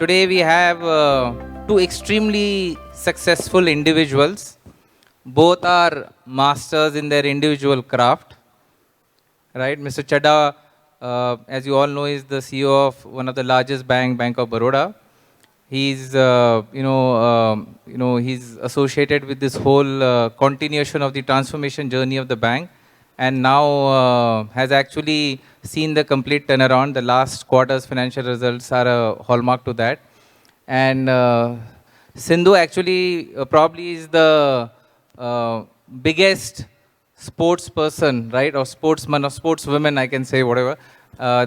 Today we have two extremely successful individuals. Both are masters in their individual craft. Right, Mr. Chadha, as you all know, is the CEO of one of the largest bank, Bank of Baroda. He's, he's associated with this whole continuation of the transformation journey of the bank, and now has actually seen the complete turnaround. The last quarter's financial results are a hallmark to that. And Sindhu actually probably is the biggest sports person, right, or sportsman or sportswoman, I can say, whatever,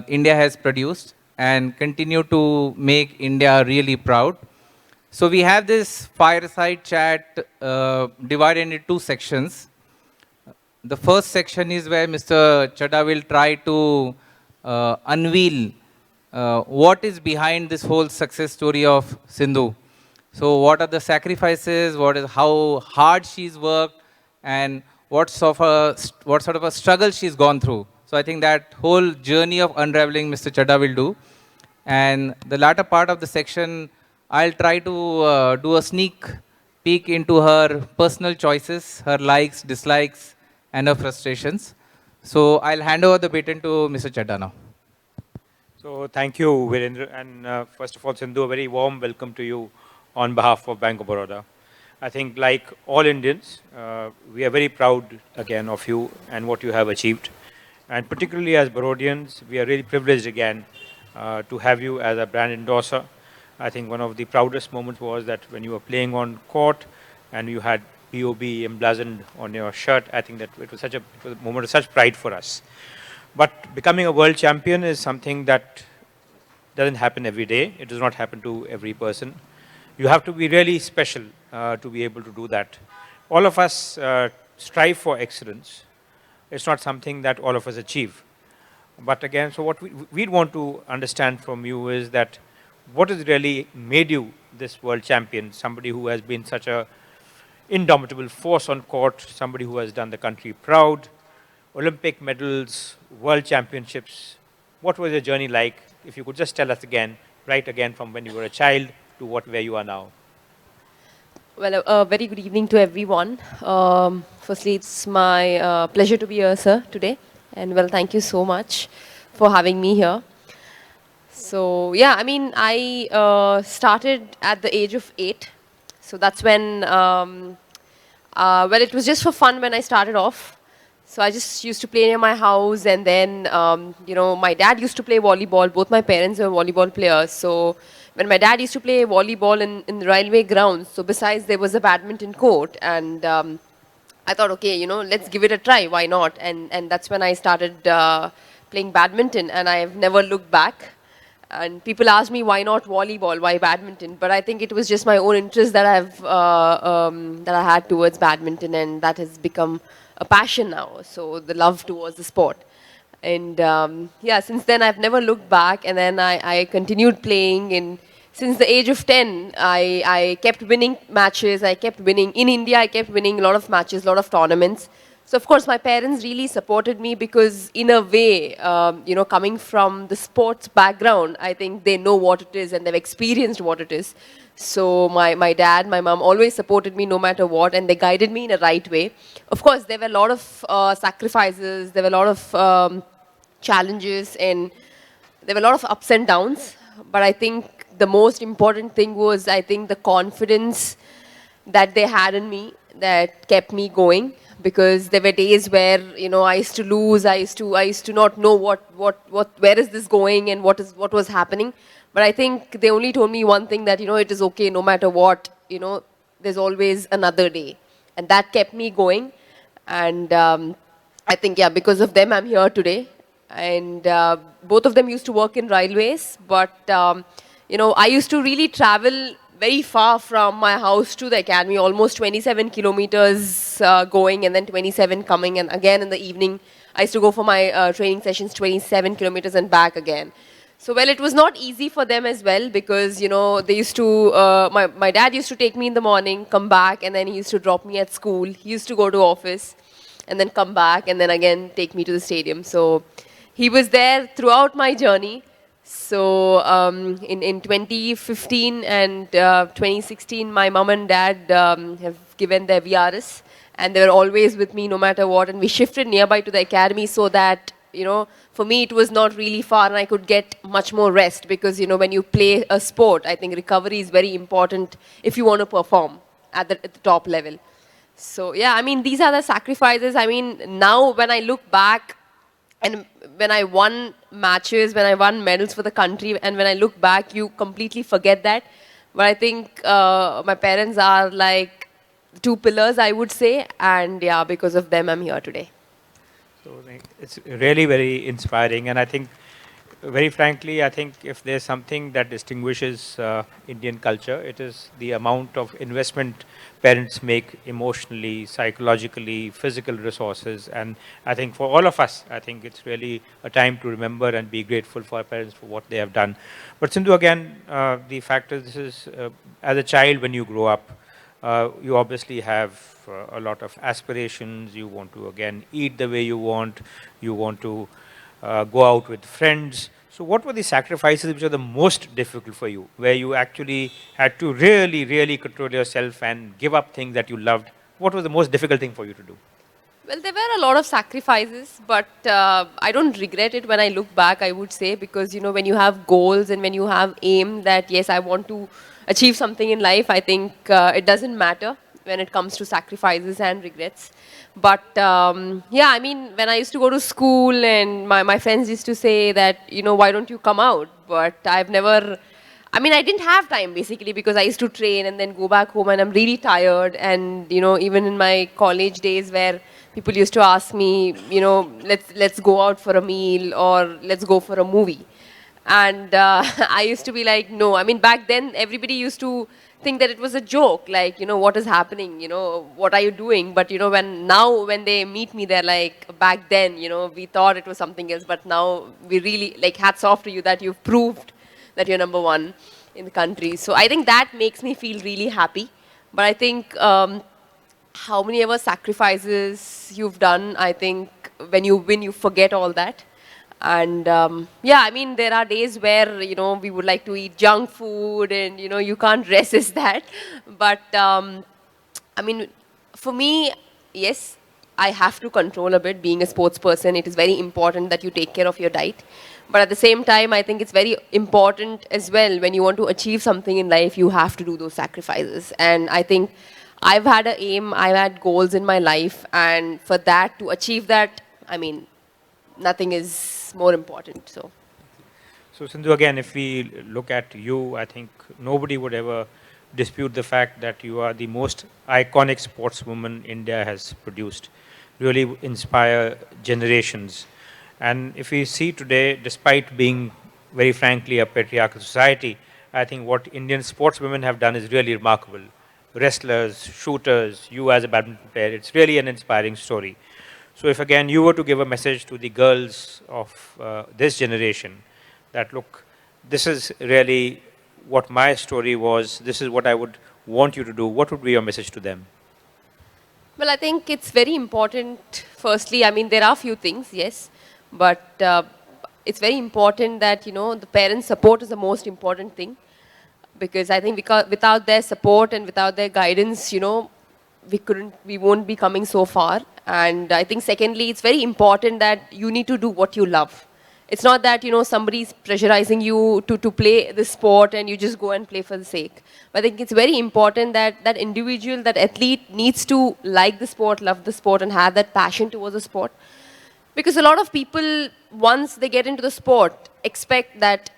India has produced and continue to make India really proud. So we have this fireside chat divided into two sections. The first section is where Mr. Chadha will try to unveil what is behind this whole success story of Sindhu. So what are the sacrifices, how hard she's worked, and what sort of a struggle she's gone through. So I think that whole journey of unraveling Mr. Chadha will do. And the latter part of the section, I'll try to do a sneak peek into her personal choices, her likes, dislikes, and her frustrations. So I'll hand over the baton to Mr. Chadha now. So thank you, Virendra. And first of all, Sindhu, a very warm welcome to you on behalf of Bank of Baroda. I think like all Indians, we are very proud again of you and what you have achieved. And particularly as Barodians, we are really privileged again to have you as a brand endorser. I think one of the proudest moments was that when you were playing on court and you had BOB emblazoned on your shirt. I think that it was a moment of such pride for us. But becoming a world champion is something that doesn't happen every day. It does not happen to every person. You have to be really special to be able to do that. All of us strive for excellence. It's not something that all of us achieve. But again, so what we'd want to understand from you is that what has really made you this world champion, somebody who has been such a indomitable force on court, somebody who has done the country proud, Olympic medals, world championships. What was your journey like? If you could just tell us again, right again from when you were a child to where you are now. Well, a very good evening to everyone. Firstly, it's my pleasure to be here, sir, today. And well, thank you so much for having me here. So, yeah, I mean, I started at the age of 8. So that's when, well, it was just for fun when I started off. So I just used to play near my house, and then, my dad used to play volleyball. Both my parents were volleyball players. So when my dad used to play volleyball in the railway grounds, so besides there was a badminton court, and I thought, okay, let's give it a try. Why not? And that's when I started playing badminton, and I've never looked back. And people ask me, why not volleyball? Why badminton? But I think it was just my own interest that I had towards badminton, and that has become a passion now. So the love towards the sport. And yeah, since then I've never looked back, and then I continued playing. And since the age of 10, I kept winning matches. I kept winning. In India, I kept winning a lot of matches, a lot of tournaments. So of course, my parents really supported me because in a way, coming from the sports background, I think they know what it is and they've experienced what it is. So my dad, my mom always supported me no matter what, and they guided me in a right way. Of course, there were a lot of sacrifices, there were a lot of challenges, and there were a lot of ups and downs. But I think the most important thing was, I think, the confidence that they had in me that kept me going. Because there were days where I used to lose, I used to not know where is this going and what was happening. But I think they only told me one thing, that it is okay no matter what. There's always another day, and that kept me going. And I think because of them I'm here today. And both of them used to work in railways, but I used to really travel very far from my house to the academy, almost 27 kilometers going and then 27 coming, and again in the evening I used to go for my training sessions, 27 kilometers and back again. So well, it was not easy for them as well, because they used to my dad used to take me in the morning, come back, and then he used to drop me at school. He used to go to office and then come back and then again take me to the stadium. So he was there throughout my journey. So in 2015 and 2016, my mom and dad have given their VRS, and they were always with me no matter what. And we shifted nearby to the academy so that, for me it was not really far and I could get much more rest because, when you play a sport, I think recovery is very important if you want to perform at the top level. So yeah, I mean, these are the sacrifices. I mean, now when I look back, and when I won matches, when I won medals for the country, and when I look back, you completely forget that. But I think my parents are like two pillars, I would say, and yeah, because of them, I'm here today. So it's really very inspiring, and I think, very frankly, I think if there's something that distinguishes Indian culture, it is the amount of investment parents make emotionally, psychologically, physical resources, and I think for all of us, I think it's really a time to remember and be grateful for our parents for what they have done. But Sindhu, again, the fact is, this is as a child when you grow up, you obviously have a lot of aspirations. You want to again eat the way you want to go out with friends. So what were the sacrifices which are the most difficult for you, where you actually had to really, really control yourself and give up things that you loved? What was the most difficult thing for you to do? Well, there were a lot of sacrifices, but I don't regret it when I look back, I would say, because, when you have goals and when you have aim that, yes, I want to achieve something in life, I think it doesn't matter when it comes to sacrifices and regrets. But yeah, I mean, when I used to go to school and my friends used to say that, why don't you come out? But I've never, I mean, I didn't have time basically because I used to train and then go back home and I'm really tired. And, even in my college days where people used to ask me, let's go out for a meal or let's go for a movie. And I used to be like, no. I mean, back then, everybody used to think that it was a joke, like, what is happening, what are you doing? But, when they meet me, they're like, back then, we thought it was something else, but now we really, like, hats off to you that you've proved that you're number one in the country. So I think that makes me feel really happy. But I think how many ever sacrifices you've done, I think when you win, you forget all that. And yeah, I mean, there are days where, we would like to eat junk food and, you can't resist that. But I mean, for me, yes, I have to control a bit. Being a sports person, it is very important that you take care of your diet. But at the same time, I think it's very important as well when you want to achieve something in life, you have to do those sacrifices. And I think I've had an aim, I've had goals in my life. And for that, to achieve that, I mean, nothing is more important. So Sindhu, again, if we look at you, I think nobody would ever dispute the fact that you are the most iconic sportswoman India has produced. Really inspire generations. And if we see today, despite being very frankly a patriarchal society, I think what Indian sportswomen have done is really remarkable. Wrestlers, shooters, you as a badminton player, it's really an inspiring story. So if again you were to give a message to the girls of this generation that, look, this is really what my story was, this is what I would want you to do, what would be your message to them? Well, I think it's very important. Firstly, I mean, there are a few things, yes, but it's very important that, the parents' support is the most important thing. Because I think without their support and without their guidance, we won't be coming so far. And I think secondly, it's very important that you need to do what you love. It's not that, somebody's pressurizing you to play the sport and you just go and play for the sake. But I think it's very important that that individual, that athlete needs to like the sport, love the sport and have that passion towards the sport. Because a lot of people, once they get into the sport, expect that,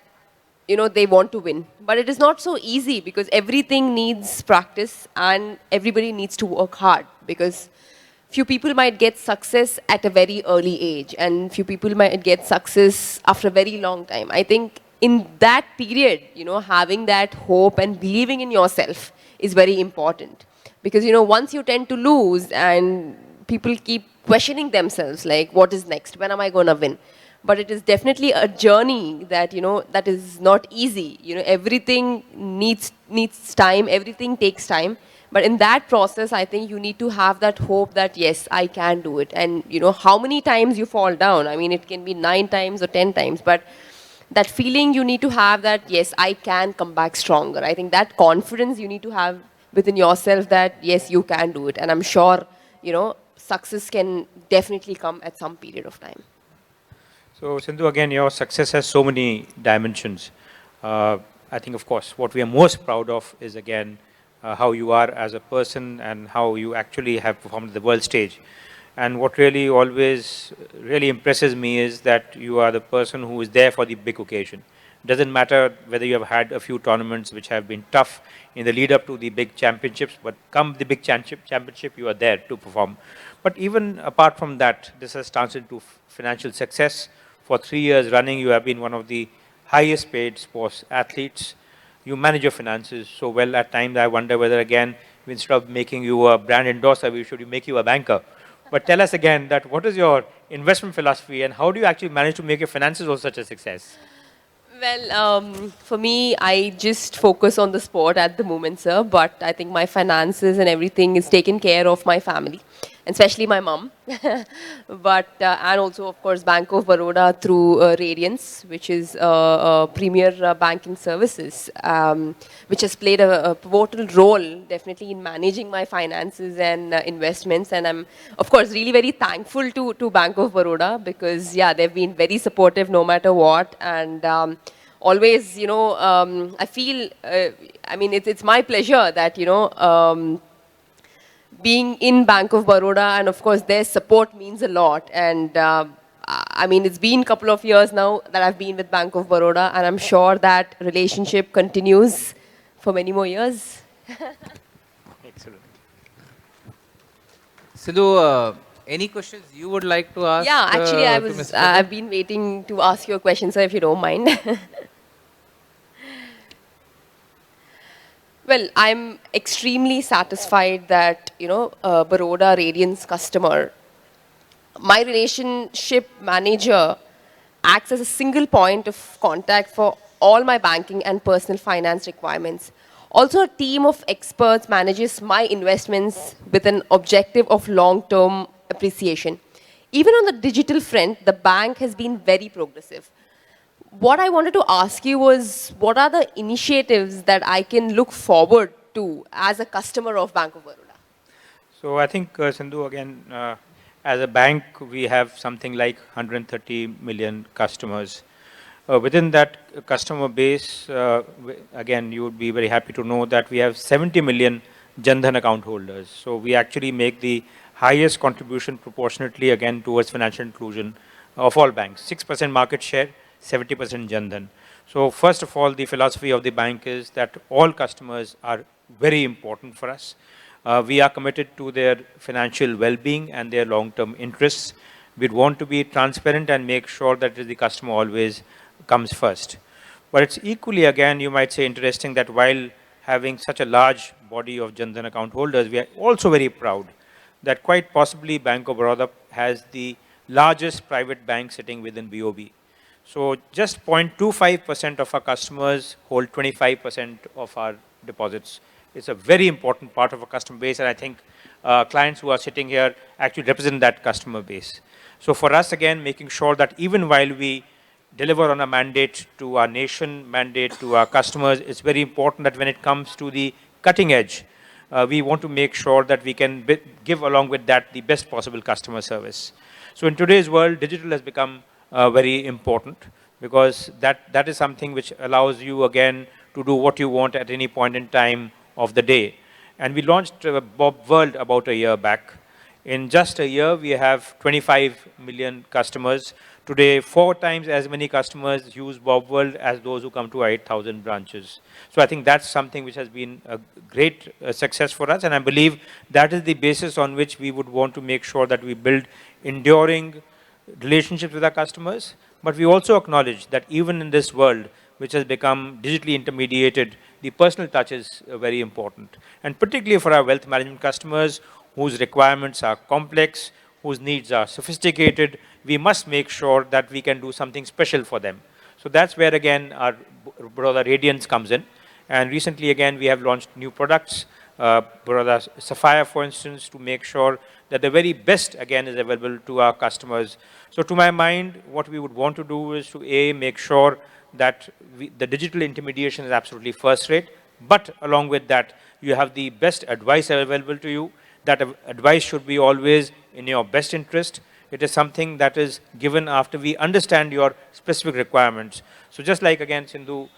they want to win. But it is not so easy because everything needs practice and everybody needs to work hard. Because few people might get success at a very early age and few people might get success after a very long time. I think in that period, having that hope and believing in yourself is very important. Because, once you tend to lose and people keep questioning themselves, like, what is next? When am I going to win? But it is definitely a journey that, that is not easy. Everything needs time, everything takes time. But in that process, I think you need to have that hope that, yes, I can do it. And, how many times you fall down? I mean, it can be 9 times or 10 times. But that feeling you need to have that, yes, I can come back stronger. I think that confidence you need to have within yourself that, yes, you can do it. And I'm sure, success can definitely come at some period of time. So, Sindhu, again, your success has so many dimensions. I think, of course, what we are most proud of is, again, how you are as a person and how you actually have performed at the world stage. And what really always really impresses me is that you are the person who is there for the big occasion. Doesn't matter whether you have had a few tournaments which have been tough in the lead up to the big championships, but come the big championship, you are there to perform. But even apart from that, this has translated to financial success. For 3 years running, you have been one of the highest paid sports athletes. You manage your finances so well. At times, I wonder whether again, instead of making you a brand endorser, we should make you a banker. But tell us again that what is your investment philosophy and how do you actually manage to make your finances also such a success? Well, for me, I just focus on the sport at the moment, sir. But I think my finances and everything is taken care of my family, and especially my mom. But and also, of course, Bank of Baroda through Radiance, which is premier banking services, which has played a pivotal role definitely in managing my finances and investments. And I'm, of course, really very thankful to Bank of Baroda because, yeah, they've been very supportive no matter what. And always, I feel, I mean, it's my pleasure that, being in Bank of Baroda and of course their support means a lot. And I mean, it's been a couple of years now that I've been with Bank of Baroda and I'm sure that relationship continues for many more years. Excellent. Sidhu, any questions you would like to ask? Yeah, actually to Mr. Chadha? I've been waiting to ask you a question, sir, if you don't mind. Well, I'm extremely satisfied that, Baroda Radiance customer, my relationship manager acts as a single point of contact for all my banking and personal finance requirements. Also, a team of experts manages my investments with an objective of long-term appreciation. Even on the digital front, the bank has been very progressive. What I wanted to ask you was, what are the initiatives that I can look forward to as a customer of Bank of Baroda? So I think, Sindhu, again, as a bank, we have something like 130 million customers. Within that customer base, again, you would be very happy to know that we have 70 million Jan Dhan account holders. So we actually make the highest contribution proportionately, again, towards financial inclusion of all banks. 6% market share, 70% Jan Dhan. So first of all, the philosophy of the bank is that all customers are very important for us. We are committed to their financial well-being and their long-term interests. We'd want to be transparent and make sure that the customer always comes first. But it's equally, again, you might say, interesting that while having such a large body of Jan Dhan account holders, we are also very proud that quite possibly Bank of Baroda has the largest private bank sitting within BOB. So just 0.25% of our customers hold 25% of our deposits. It's a very important part of our customer base, and I think clients who are sitting here actually represent that customer base. So for us, again, making sure that even while we deliver on a mandate to our nation, mandate to our customers, it's very important that when it comes to the cutting edge, we want to make sure that we can give along with that the best possible customer service. So in today's world, digital has become very important because that is something which allows you, again, to do what you want at any point in time of the day. And we launched Bob World about a year back. In just a year, we have 25 million customers. Today, 4 times as many customers use Bob World as those who come to our 8,000 branches. So I think that's something which has been a great success for us. And I believe that is the basis on which we would want to make sure that we build enduring relationships with our customers. But we also acknowledge that even in this world, which has become digitally intermediated, the personal touch is very important. And particularly for our wealth management customers whose requirements are complex, whose needs are sophisticated, we must make sure that we can do something special for them. So that's where, again, our Baroda Radiance comes in. And recently, again, we have launched new products, Baroda Sapphire, for instance, to make sure that the very best, again, is available to our customers. So to my mind, what we would want to do is to, A, make sure that the digital intermediation is absolutely first rate, but along with that, you have the best advice available to you. That advice should be always in your best interest. It is something that is given after we understand your specific requirements. So just like again, Sindhu,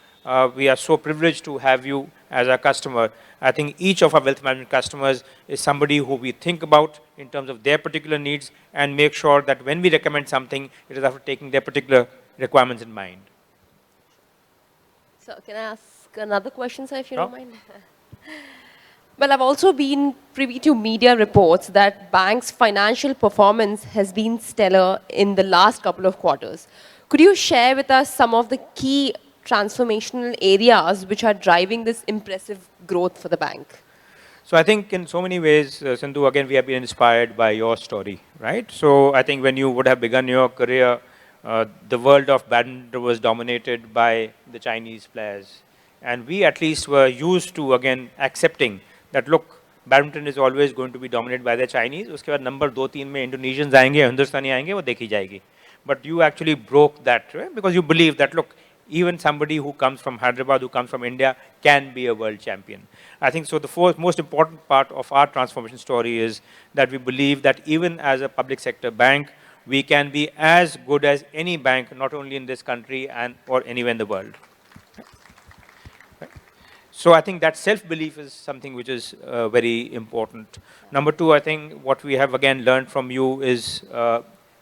we are so privileged to have you as our customer. I think each of our wealth management customers is somebody who we think about in terms of their particular needs and make sure that when we recommend something, it is after taking their particular requirements in mind. So can I ask another question, sir, if you Sure. don't mind? Well, I've also been privy to media reports that bank's financial performance has been stellar in the last couple of quarters. Could you share with us some of the key transformational areas which are driving this impressive growth for the bank? So I think in so many ways, Sindhu, again, we have been inspired by your story, right? So I think when you would have begun your career, the world of badminton was dominated by the Chinese players. And we at least were used to, again, accepting that, look, badminton is always going to be dominated by the Chinese. उसके बाद number 2-3 में Indonesians आएंगे, Hindustani आएंगे, वो देखी जाएगी. But you actually broke that, right? Because you believe that, look, even somebody who comes from Hyderabad, who comes from India, can be a world champion. I think so the most important part of our transformation story is that we believe that even as a public sector bank, we can be as good as any bank, not only in this country and or anywhere in the world. So I think that self-belief is something which is very important. Number two, I think what we have again learned from you is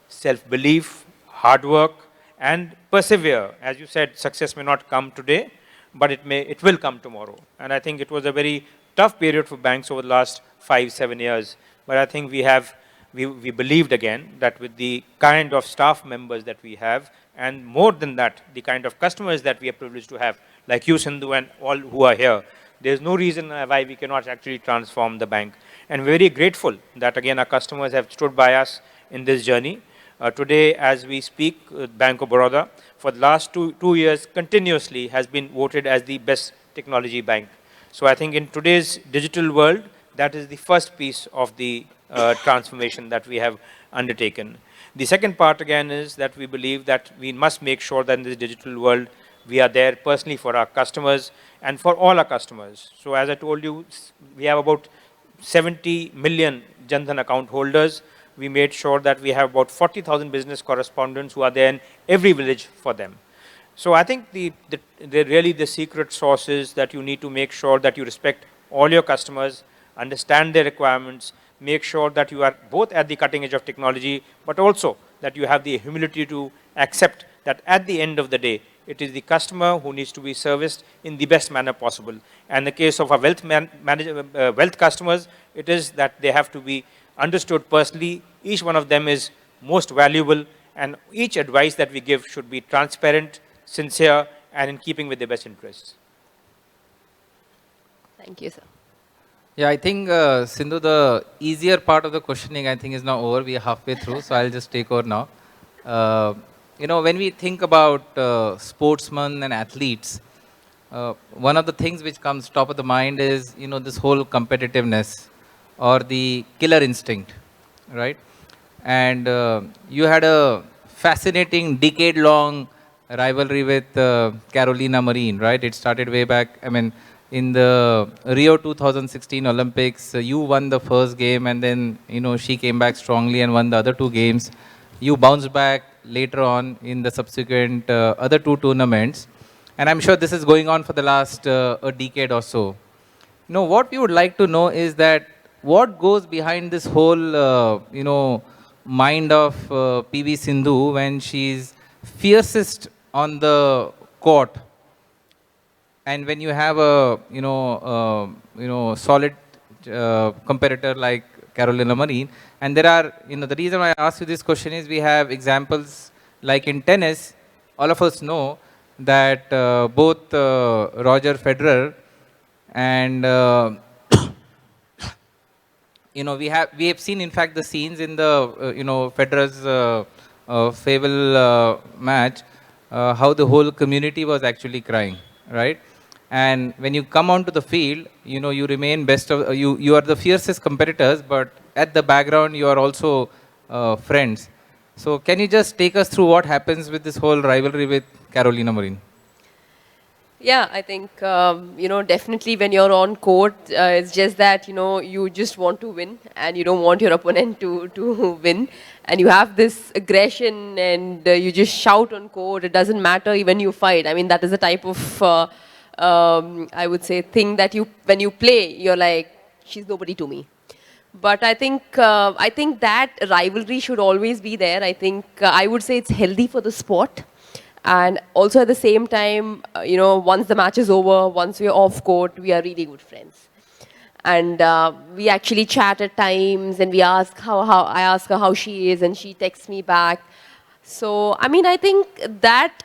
self-belief, hard work, and persevere. As you said, success may not come today, but it will come tomorrow. And I think it was a very tough period for banks over the last 5-7 years. But I think we believed again that with the kind of staff members that we have, and more than that, the kind of customers that we are privileged to have, like you, Sindhu, and all who are here, there's no reason why we cannot actually transform the bank. And we're very grateful that again our customers have stood by us in this journey. Today, as we speak, Bank of Baroda, for the last two years, continuously has been voted as the best technology bank. So I think in today's digital world, that is the first piece of the transformation that we have undertaken. The second part again is that we believe that we must make sure that in this digital world, we are there personally for our customers and for all our customers. So as I told you, we have about 70 million Jan Dhan account holders. We made sure that we have about 40,000 business correspondents who are there in every village for them. So I think really the secret sauce is that you need to make sure that you respect all your customers, understand their requirements, make sure that you are both at the cutting edge of technology, but also that you have the humility to accept that at the end of the day, it is the customer who needs to be serviced in the best manner possible. And in the case of our wealth customers, it is that they have to be understood personally. Each one of them is most valuable, and each advice that we give should be transparent, sincere, and in keeping with their best interests. Thank you, sir. Yeah, I think, Sindhu, the easier part of the questioning, I think, is now over. We are halfway through, so I'll just take over now. When we think about sportsmen and athletes, one of the things which comes top of the mind is, this whole competitiveness or the killer instinct, right? And you had a fascinating decade-long rivalry with Carolina Marin, right? It started way back, in the Rio 2016 Olympics, you won the first game, and then, she came back strongly and won the other two games. You bounced back later on in the subsequent other two tournaments. And I'm sure this is going on for the last a decade or so. What we would like to know is that what goes behind this whole, mind of PV Sindhu when she's fiercest on the court, and when you have a solid competitor like Carolina Marin, and there are the reason why I ask you this question is we have examples like in tennis. All of us know that both Roger Federer and we have seen in fact the scenes in the Federer's farewell match, how the whole community was actually crying, right? And when you come onto the field, you remain best of you are the fiercest competitors, but at the background you are also friends. So can you just take us through what happens with this whole rivalry with Carolina Marin? Yeah, I think, definitely when you're on court, it's just that, you just want to win and you don't want your opponent to win. And you have this aggression and you just shout on court. It doesn't matter even you fight. I mean, that is the type of, I would say, thing that when you play, you're like, she's nobody to me. But I think that rivalry should always be there. I think I would say it's healthy for the sport, and also at the same time, once the match is over, once we're off court, we are really good friends, and we actually chat at times, and we ask how I ask her how she is, and she texts me back. So I mean, I think that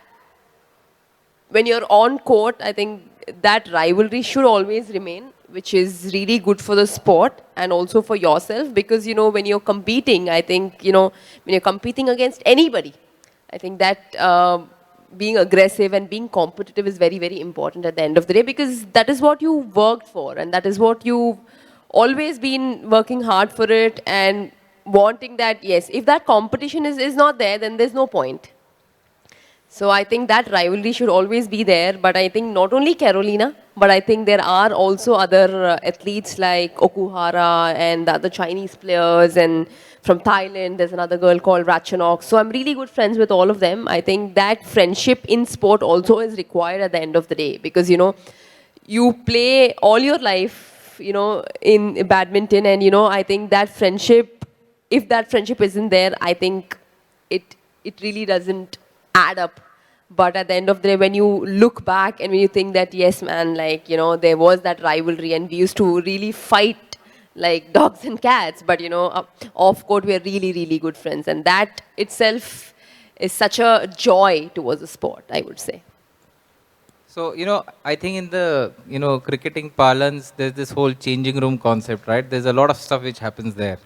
when you're on court, I think that rivalry should always remain, which is really good for the sport and also for yourself because, when you're competing, I think, when you're competing against anybody, I think that being aggressive and being competitive is very, very important at the end of the day because that is what you worked for and that is what you've always been working hard for it and wanting that, yes, if that competition is not there, then there's no point. So I think that rivalry should always be there. But I think not only Carolina, but I think there are also other athletes like Okuhara and the other Chinese players. And from Thailand, there's another girl called Ratchanok. So I'm really good friends with all of them. I think that friendship in sport also is required at the end of the day because, you play all your life, in badminton. And, I think that friendship, if that friendship isn't there, I think it really doesn't add up. But at the end of the day, when you look back and when you think that, yes, man, like, there was that rivalry and we used to really fight like dogs and cats, but, off court, we're really, really good friends. And that itself is such a joy towards the sport, I would say. So, I think in the, cricketing parlance, there's this whole changing room concept, right? There's a lot of stuff which happens there.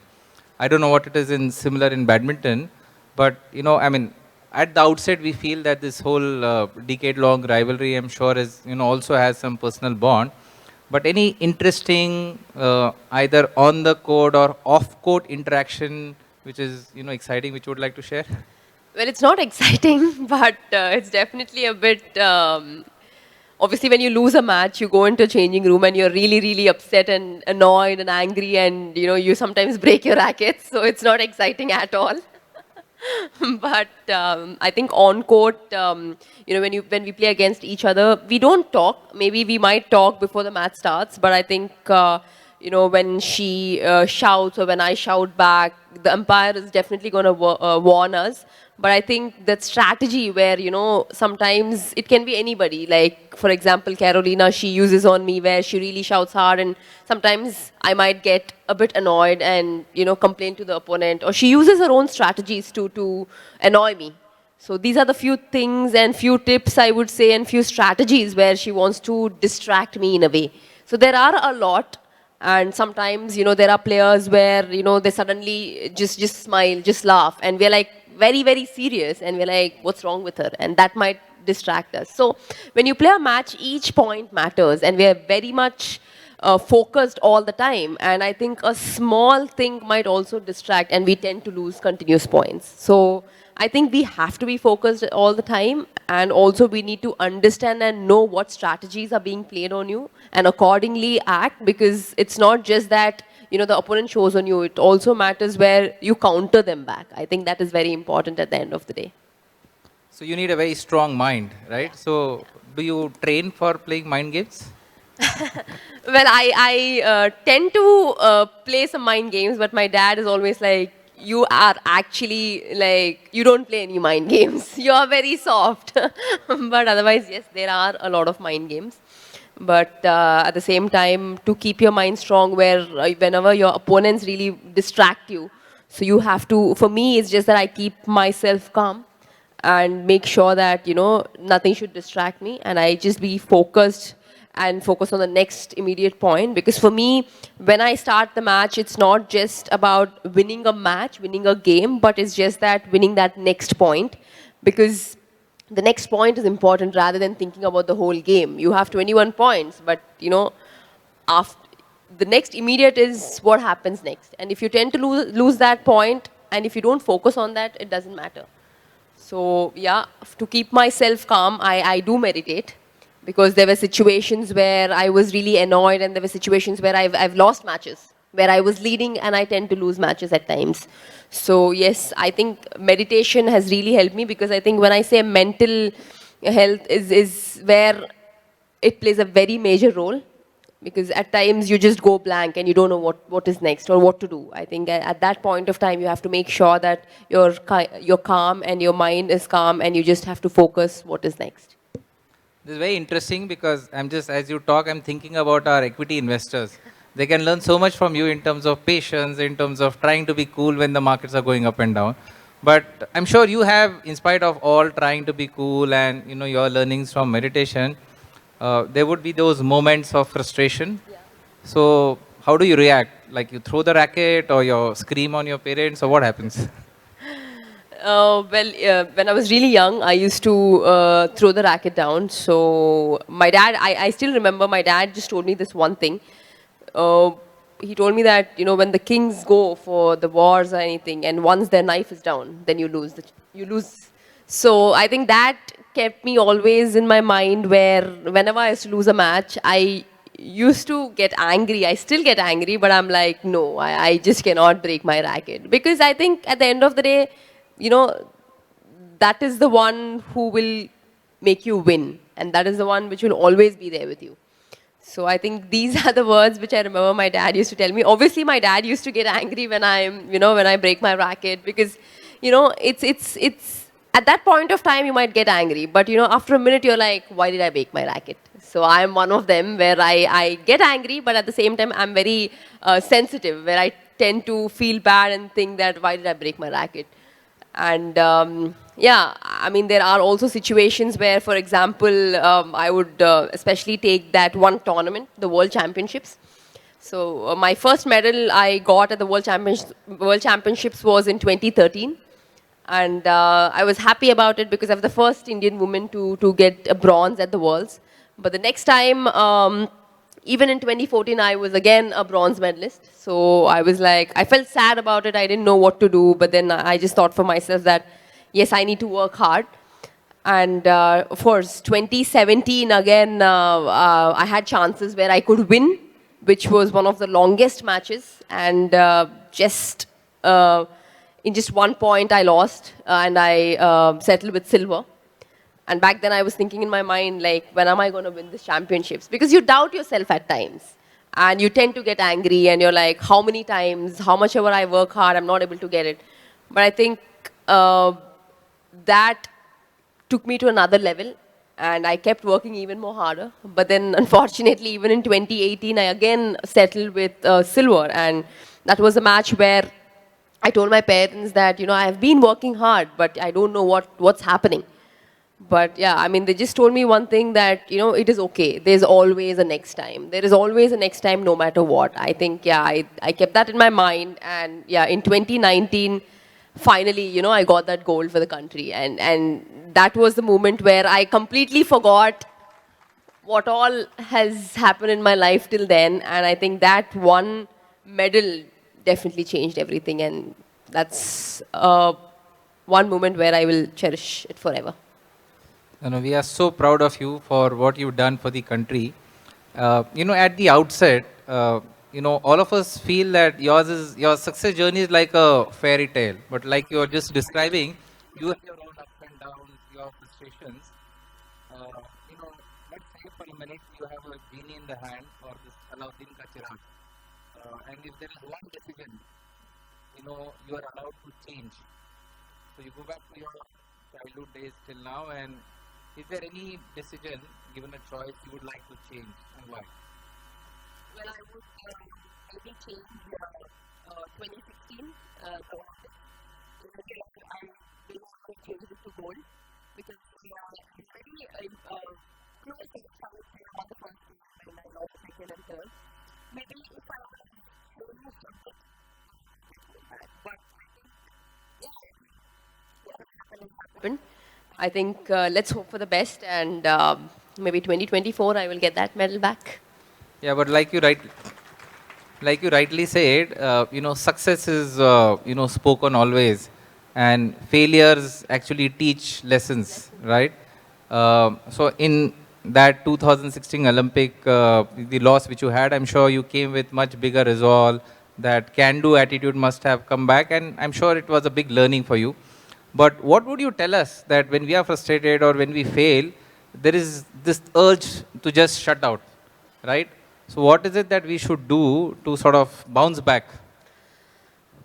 I don't know what it is in similar in badminton, but, I mean, at the outset, we feel that this whole decade-long rivalry, I'm sure, is, also has some personal bond. But any interesting, either on the court or off-court interaction, which is, exciting, which you would like to share? Well, it's not exciting, but it's definitely a bit. Obviously, when you lose a match, you go into a changing room and you're really, really upset and annoyed and angry, and you sometimes break your rackets. So it's not exciting at all. But I think on court, when we play against each other, we don't talk. Maybe we might talk before the match starts, but I think when she shouts or when I shout back, the umpire is definitely going to warn us. But I think that strategy where, sometimes it can be anybody. Like, for example, Carolina, she uses on me where she really shouts hard and sometimes I might get a bit annoyed and, complain to the opponent. Or she uses her own strategies to annoy me. So these are the few things and few tips, I would say, and few strategies where she wants to distract me in a way. So there are a lot. And sometimes, there are players where, they suddenly just smile, just laugh. And we're like, very, very serious, and we're like, what's wrong with her? And that might distract us. So when you play a match, each point matters, and we're very much focused all the time. And I think a small thing might also distract, and we tend to lose continuous points. So I think we have to be focused all the time, and also we need to understand and know what strategies are being played on you, and accordingly act, because it's not just that the opponent shows on you. It also matters where you counter them back. I think that is very important at the end of the day. So you need a very strong mind, right? So do you train for playing mind games? Well, I tend to play some mind games, but my dad is always like, you are actually like, you don't play any mind games. You are very soft. But otherwise, yes, there are a lot of mind games. But at the same time, to keep your mind strong, where whenever your opponents really distract you, so you have to, for me, it's just that I keep myself calm and make sure that, nothing should distract me. And I just be focused and focus on the next immediate point. Because for me, when I start the match, it's not just about winning a match, winning a game, but it's just that winning that next point. Because the next point is important rather than thinking about the whole game. You have 21 points, but after the next immediate is what happens next. And if you tend to lose that point, and if you don't focus on that, it doesn't matter. So yeah, to keep myself calm, I do meditate. because there were situations where I was really annoyed, and there were situations where I've lost matches, where I was leading and I tend to lose matches at times. So yes, I think meditation has really helped me, because I think when I say mental health is where it plays a very major role, because at times you just go blank and you don't know what is next or what to do. I think at that point of time you have to make sure that you're calm and your mind is calm, and you just have to focus what is next. This is very interesting because I'm just, as you talk, I'm thinking about our equity investors. They can learn so much from you in terms of patience, in terms of trying to be cool when the markets are going up and down. But I'm sure you have, in spite of all trying to be cool and your learnings from meditation, there would be those moments of frustration. Yeah. So how do you react? Like you throw the racket or you scream on your parents, or what happens? When I was really young, I used to throw the racket down. So my dad, I still remember my dad just told me this one thing. Uh, he told me that, when the kings go for the wars or anything, and once their knife is down, then you lose. You lose. So I think that kept me always in my mind, where whenever I used to lose a match, I used to get angry. I still get angry, but I'm like, no, I just cannot break my racket. Because I think at the end of the day, that is the one who will make you win. And that is the one which will always be there with you. So I think these are the words which I remember my dad used to tell me. Obviously, my dad used to get angry when when I break my racket, because, it's at that point of time you might get angry, but after a minute you're like, why did I break my racket? So I'm one of them where I get angry, but at the same time I'm very sensitive, where I tend to feel bad and think that why did I break my racket? And yeah, I mean, there are also situations where, for example, I would especially take that one tournament, the World Championships. So my first medal I got at the World Championships was in 2013. And I was happy about it, because I was the first Indian woman to get a bronze at the Worlds. But the next time, even in 2014, I was again a bronze medalist. So I was like, I felt sad about it. I didn't know what to do. But then I just thought for myself that, yes, I need to work hard. And of course, 2017, again, I had chances where I could win, which was one of the longest matches. And in just 1 point, I lost, and I settled with silver. And back then I was thinking in my mind, like, when am I going to win these championships? Because you doubt yourself at times. And you tend to get angry, and you're like, how many times, how much ever I work hard, I'm not able to get it. But I think that took me to another level, and I kept working even more harder. But then, unfortunately, even in 2018, I again settled with silver. And that was a match where I told my parents that, I have been working hard, but I don't know what's happening. But yeah, I mean, they just told me one thing, that, it is okay. There's always a next time. There is always a next time, no matter what. I think, yeah, I kept that in my mind. And yeah, in 2019, finally, I got that gold for the country. And that was the moment where I completely forgot what all has happened in my life till then. And I think that one medal definitely changed everything. And that's one moment where I will cherish it forever. We are so proud of you for what you've done for the country. At the outset, all of us feel that your success journey is like a fairy tale. But like you're just describing, you have your own ups and downs, your frustrations. Uh, you know, let's say for a minute you have a genie in the hand, or this Alauddin ka chirag. And if there is one decision, you are allowed to change. So you go back to your childhood days till now, and is there any decision, given a choice, you would like to change, and why? Well, I would maybe change 2016. I will also change it to gold, because it's very close to the challenge of the country when I lost second and third. Maybe if I was almost something, but happen. I think let's hope for the best, and maybe 2024 I will get that medal back. Yeah, but like you rightly said, success is spoken always, and failures actually teach lessons, right? So in that 2016 Olympic, the loss which you had, I'm sure you came with much bigger resolve. That can-do attitude must have come back, and I'm sure it was a big learning for you. But what would you tell us that when we are frustrated or when we fail, there is this urge to just shut out, right? So what is it that we should do to sort of bounce back?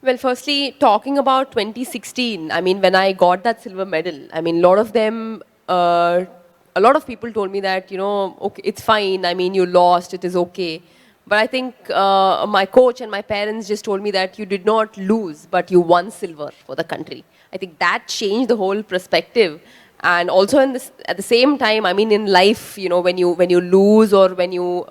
Well, firstly, talking about 2016, I mean, when I got that silver medal, I mean, a lot of people told me that, okay, it's fine. I mean, you lost, it is okay. But I think my coach and my parents just told me that you did not lose, but you won silver for the country. I think that changed the whole perspective. And also at the same time, I mean, in life, when you lose or when you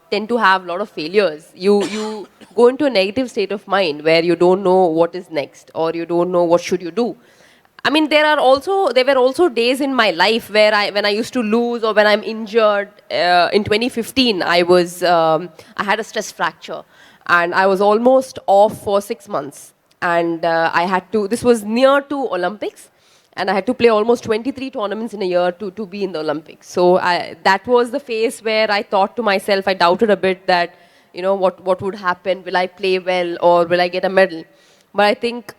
tend to have a lot of failures, you go into a negative state of mind where you don't know what is next or you don't know what should you do. I mean, there were also days in my life where when I used to lose or when I'm injured. In 2015, I had a stress fracture, and I was almost off for 6 months, and this was near to Olympics, and I had to play almost 23 tournaments in a year to be in the Olympics. So that was the phase where I thought to myself, I doubted a bit that, what would happen? Will I play well or will I get a medal? But I think,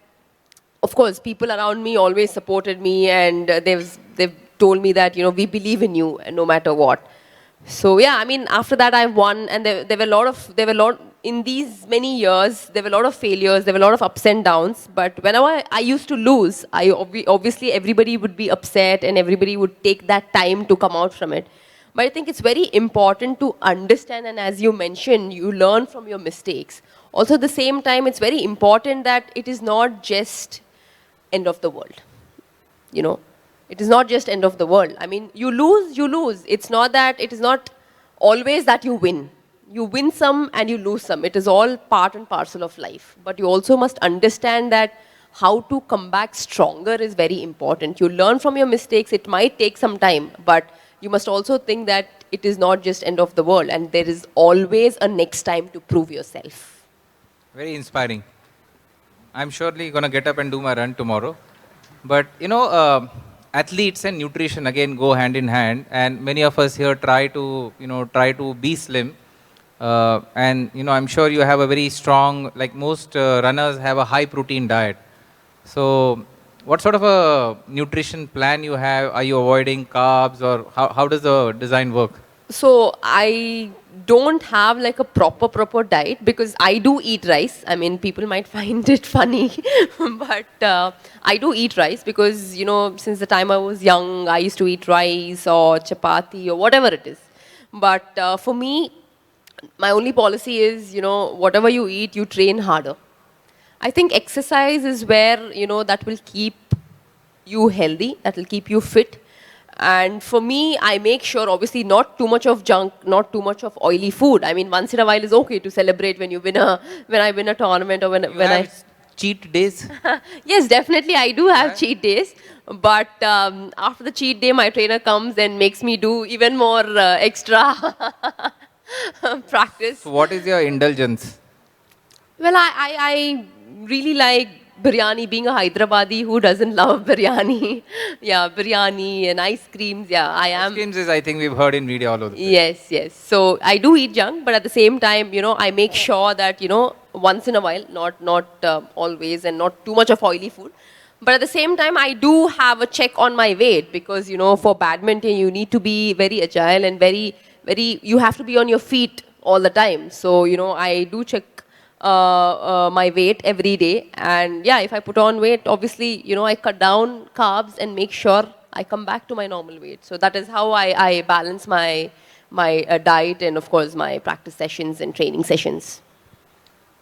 of course, people around me always supported me, and they've told me that, we believe in you no matter what. So yeah, I mean, after that I won, and there were a lot in these many years. There were a lot of failures, there were a lot of ups and downs. But whenever I used to lose, obviously everybody would be upset, and everybody would take that time to come out from it. But I think it's very important to understand, and as you mentioned, you learn from your mistakes. Also, at the same time, it's very important that it is not just end of the world. It is not just end of the world. I mean, you lose. It is not always that you win. You win some and you lose some. It is all part and parcel of life. But you also must understand that how to come back stronger is very important. You learn from your mistakes. It might take some time, but you must also think that it is not just end of the world, and there is always a next time to prove yourself. Very inspiring. I'm surely going to get up and do my run tomorrow. But, athletes and nutrition again go hand in hand, and many of us here try to be slim. And, I'm sure you have a very strong, like most runners have a high protein diet. So what sort of a nutrition plan you have? Are you avoiding carbs, or how does the design work? So I don't have like a proper diet, because I do eat rice. I mean, people might find it funny, but I do eat rice because, since the time I was young, I used to eat rice or chapati or whatever it is. But for me, my only policy is, whatever you eat, you train harder. I think exercise is where, that will keep you healthy, that will keep you fit. And for me, I make sure, obviously, not too much of junk, not too much of oily food. I mean, once in a while is okay to celebrate when I win a tournament, or when I cheat days. Yes, definitely, I do have cheat days. But after the cheat day, my trainer comes and makes me do even more extra practice. So what is your indulgence? Well, I really like biryani. Being a Hyderabadi, who doesn't love biryani? Yeah, biryani and ice creams. Yeah, I am. Ice creams is, I think we've heard in media all over the Yes, place. yes. So I do eat junk, but at the same time, I make sure that, once in a while, not always, and not too much of oily food. But at the same time, I do have a check on my weight, because, for badminton, you need to be very agile and you have to be on your feet all the time. So, I do check my weight every day. And yeah, if I put on weight, obviously, I cut down carbs and make sure I come back to my normal weight. So that is how I balance my diet and, of course, my practice sessions and training sessions.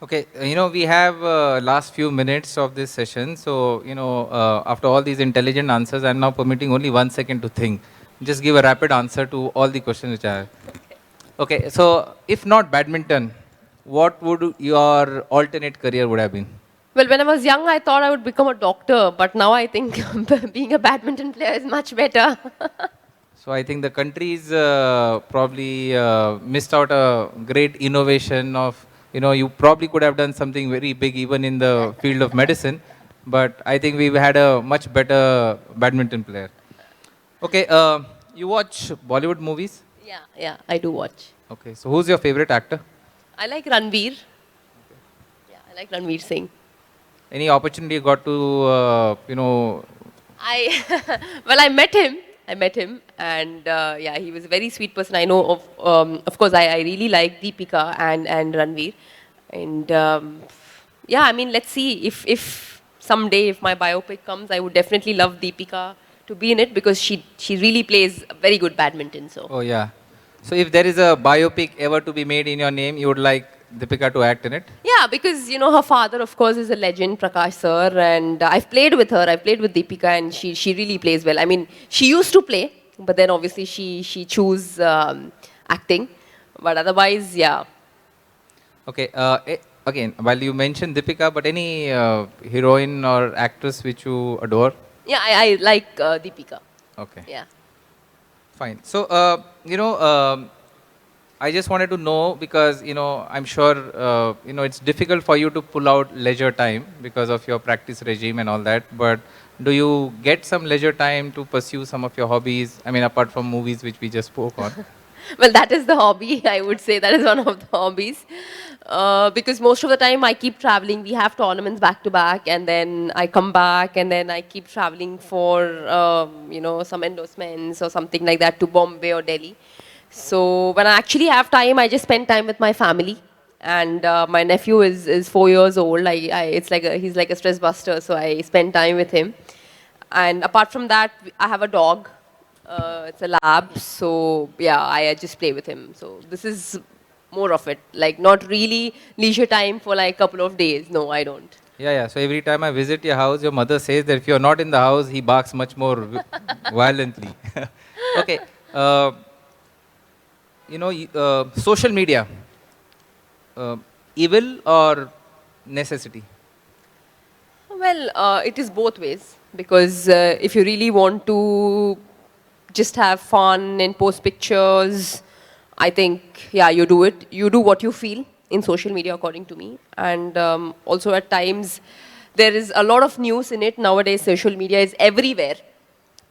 Okay, we have last few minutes of this session. So, after all these intelligent answers, I'm now permitting only 1 second to think. Just give a rapid answer to all the questions which I have. Okay, so if not badminton, what would your alternate career would have been? Well, when I was young, I thought I would become a doctor, but now I think being a badminton player is much better. So I think the country's probably missed out a great innovation of, you probably could have done something very big even in the field of medicine, but I think we've had a much better badminton player. Okay, you watch Bollywood movies? Yeah, I do watch. Okay, so who's your favorite actor? I like Ranveer. Yeah, I like Ranveer Singh. Any opportunity you got to, I well, I met him. And yeah, he was a very sweet person. I know of course, I really like Deepika and Ranveer, and yeah, I mean, let's see if someday if my biopic comes, I would definitely love Deepika to be in it because she really plays very good badminton. So oh yeah. So if there is a biopic ever to be made in your name, you would like Deepika to act in it? yeah, because her father, of course, is a legend, Prakash sir, and I've played with her. I've played with Deepika, and she really plays well. I mean, she used to play, but then obviously she chose acting. But otherwise, yeah. Okay, again, while you mentioned Deepika, but any heroine or actress which you adore? Yeah, I like Deepika. Okay. Yeah. Fine. So, I just wanted to know because, I'm sure, it's difficult for you to pull out leisure time because of your practice regime and all that. But do you get some leisure time to pursue some of your hobbies? I mean, apart from movies, which we just spoke on. Well, that is the hobby. I would say that is one of the hobbies. Because most of the time I keep traveling. We have tournaments back to back, and then I come back, and then I keep traveling for some endorsements or something like that to Bombay or Delhi. So when I actually have time, I just spend time with my family. And my nephew is 4 years old. He's like a stress buster, so I spend time with him. And apart from that, I have a dog. It's a lab, so yeah, I just play with him. So this is more of it, like not really leisure time for like a couple of days. No, I don't. Yeah, yeah. So every time I visit your house, your mother says that if you're not in the house, he barks much more violently. Okay. Social media, evil or necessity? Well, it is both ways because if you really want to just have fun and post pictures, I think, yeah, you do it. You do what you feel in social media, according to me. And also at times, there is a lot of news in it. Nowadays, social media is everywhere.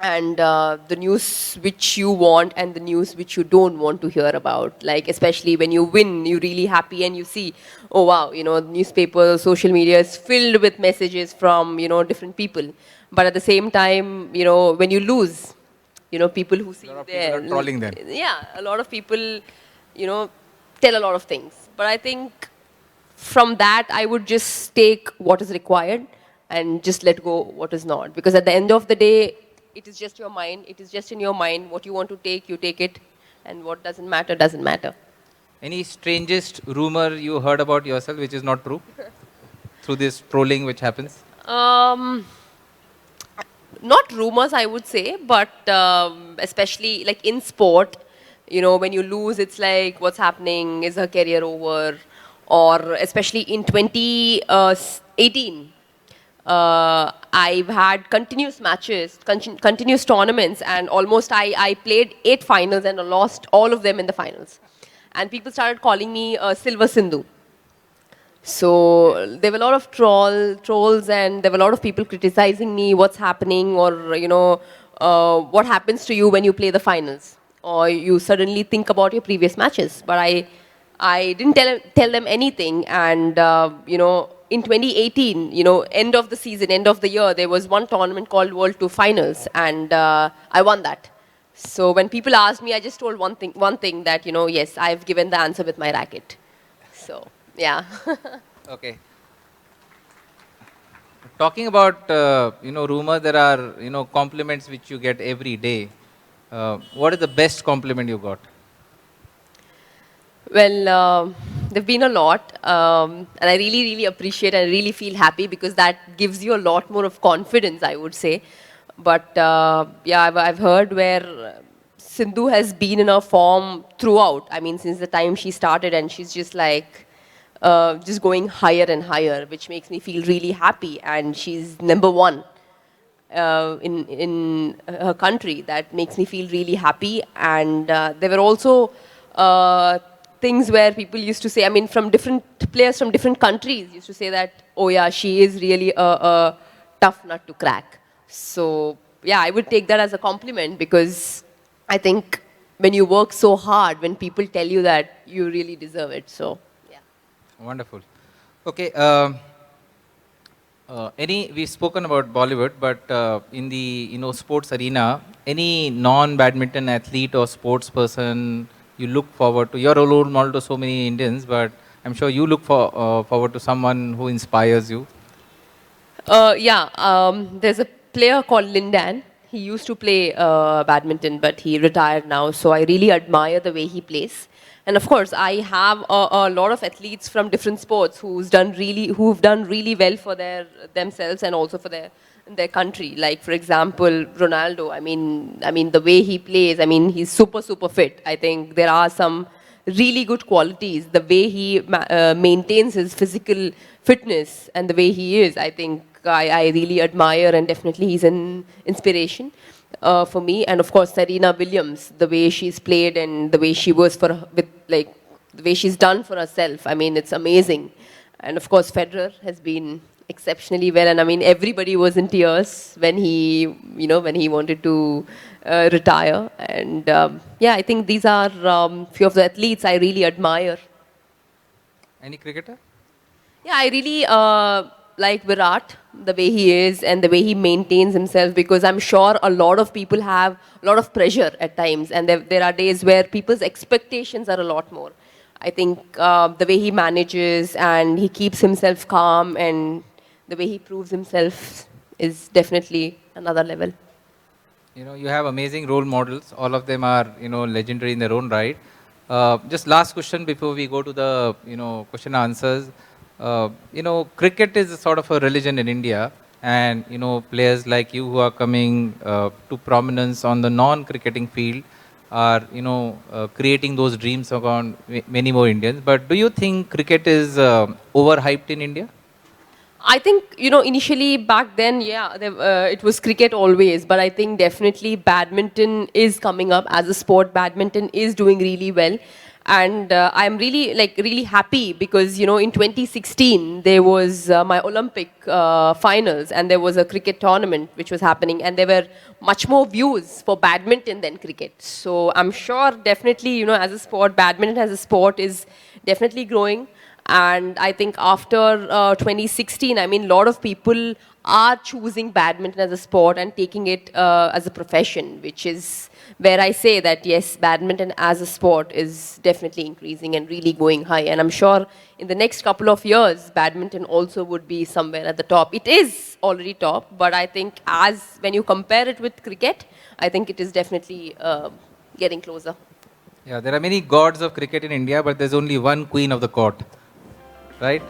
And the news which you want and the news which you don't want to hear about. Like, especially when you win, you're really happy and you see, oh wow, newspaper, social media is filled with messages from, different people. But at the same time, when you lose, people who see A lot of there. people are trolling them. Yeah, a lot of people, tell a lot of things. But I think from that, I would just take what is required and just let go what is not. Because at the end of the day, it is just your mind. It is just in your mind. What you want to take, you take it. And what doesn't matter, doesn't matter. Any strangest rumor you heard about yourself which is not true through this trolling which happens? Not rumors, I would say, but especially like in sport, when you lose, it's like, what's happening? Is her career over? Or especially in 2018, I've had continuous matches, continuous tournaments, and almost I played 8 finals and I lost all of them in the finals. And people started calling me Silver Sindhu. So there were a lot of trolls, and there were a lot of people criticizing me, what's happening, or what happens to you when you play the finals, or you suddenly think about your previous matches. But I didn't tell them anything, and in 2018, end of the season, end of the year, there was one tournament called World Tour Finals, and I won that. So when people asked me, I just told one thing that yes, I've given the answer with my racket. So. Yeah. Okay. Talking about rumor, there are compliments which you get every day. What is the best compliment you got? Well, there've been a lot, and I really, really appreciate and really feel happy because that gives you a lot more of confidence, I would say. But yeah, I've heard where Sindhu has been in her form throughout. I mean, since the time she started, and she's just like. Just going higher and higher, which makes me feel really happy. And she's number one in her country. That makes me feel really happy. And there were also things where people used to say, I mean, from different players from different countries used to say that, oh yeah, she is really a tough nut to crack. So yeah, I would take that as a compliment because I think when you work so hard, when people tell you that, you really deserve it. So, yeah. Wonderful. Okay. We've spoken about Bollywood, but in the sports arena, any non-badminton athlete or sports person you look forward to? You're a role model to so many Indians, but I'm sure you look forward to someone who inspires you. Yeah, there's a player called Lindan. He used to play badminton, but he retired now. So I really admire the way he plays. And of course, I have a lot of athletes from different sports who've done really well for themselves and also for their country. Like for example, Ronaldo. I mean the way he plays. I mean he's super fit. I think there are some really good qualities. The way he maintains his physical fitness and the way he is, I think I really admire, and definitely he's an inspiration for me. And of course, Serena Williams, the way she's played and the way she was the way she's done for herself. I mean, it's amazing. And of course, Federer has been exceptionally well. And I mean, everybody was in tears when he wanted to retire. And yeah, I think these are few of the athletes I really admire. Any cricketer? Yeah, I really like Virat, the way he is and the way he maintains himself, because I'm sure a lot of people have a lot of pressure at times, and there are days where people's expectations are a lot more. I think the way he manages and he keeps himself calm and the way he proves himself is definitely another level. You have amazing role models. All of them are, legendary in their own right. Just last question before we go to the, question answers. Cricket is a sort of a religion in India, and players like you who are coming to prominence on the non-cricketing field are, creating those dreams around many more Indians. But do you think cricket is overhyped in India? I think, initially back then, yeah, it was cricket always, but I think definitely badminton is coming up as a sport. Badminton is doing really well. And I'm really happy because, in 2016, there was my Olympic finals, and there was a cricket tournament which was happening, and there were much more views for badminton than cricket. So I'm sure definitely, as a sport, badminton as a sport is definitely growing. And I think after 2016, I mean, a lot of people are choosing badminton as a sport and taking it as a profession, which is where I say that yes, badminton as a sport is definitely increasing and really going high. And I'm sure in the next couple of years, badminton also would be somewhere at the top. It is already top, but I think when you compare it with cricket, I think it is definitely getting closer. Yeah, there are many gods of cricket in India, but there's only one queen of the court, right?